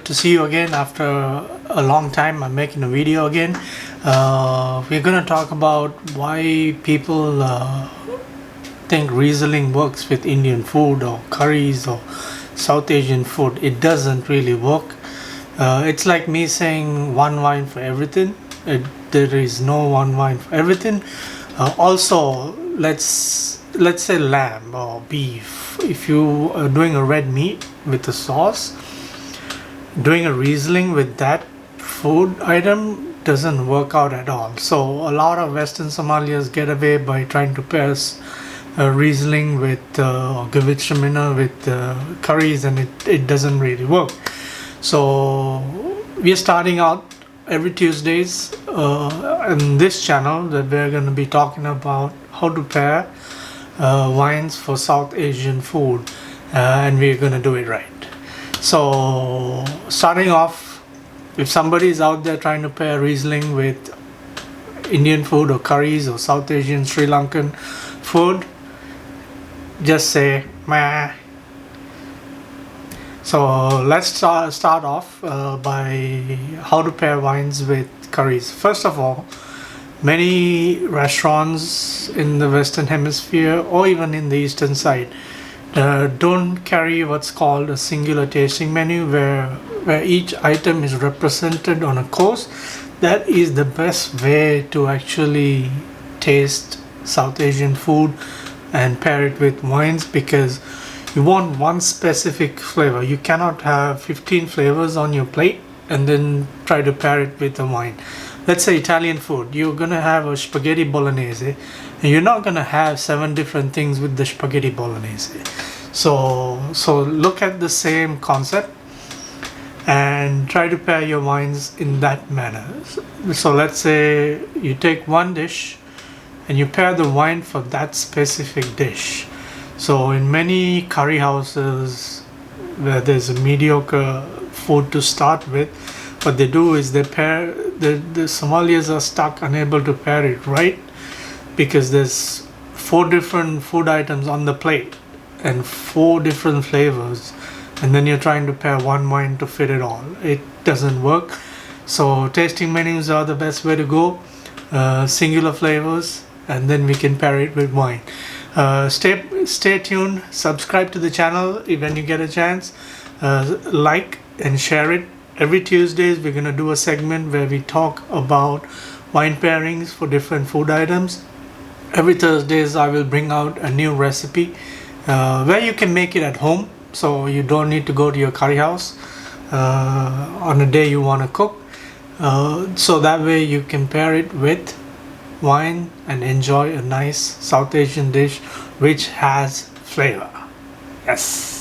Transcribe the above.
to see you again after a long time. I'm making a video again. We're gonna talk about why people think Riesling works with Indian food or curries or South Asian food. It doesn't really work. It's like me saying one wine for everything. There is no one wine for everything. Also, let's say lamb or beef. If you are doing a red meat with a sauce, doing a Riesling with that food item doesn't work out at all. So a lot of Western sommeliers get away by trying to pair Riesling with Gewürztraminer with curries, and it doesn't really work. So we are starting out every Tuesdays on this channel that we're going to be talking about how to pair wines for South Asian food, and we're going to do it right. So starting off, if somebody is out there trying to pair Riesling with Indian food or curries or South Asian Sri Lankan food, just say meh. So let's start off by how to pair wines with curries. First of all, many restaurants in the Western Hemisphere or even in the Eastern side don't carry what's called a singular tasting menu where each item is represented on a course. That is the best way to actually taste South Asian food and pair it with wines, because you want one specific flavor. You cannot have 15 flavors on your plate and then try to pair it with a wine. Let's say Italian food, you're gonna have a spaghetti bolognese, and you're not gonna have 7 different things with the spaghetti bolognese. So look at the same concept and try to pair your wines in that manner. So let's say you take one dish and you pair the wine for that specific dish. So in many curry houses where there's a mediocre food to start with, what they do is they pair, the sommeliers are stuck unable to pair it right, because there's 4 different food items on the plate and 4 different flavors, and then you're trying to pair one wine to fit it all. It doesn't work. So tasting menus are the best way to go. Singular flavors, and then we can pair it with wine. Stay tuned, subscribe to the channel when you get a chance, like and share it. Every Tuesdays we're going to do a segment where we talk about wine pairings for different food items. Every Thursdays I will bring out a new recipe where you can make it at home, so you don't need to go to your curry house on a day you want to cook. So that way you can pair it with wine and enjoy a nice South Asian dish which has flavor. Yes.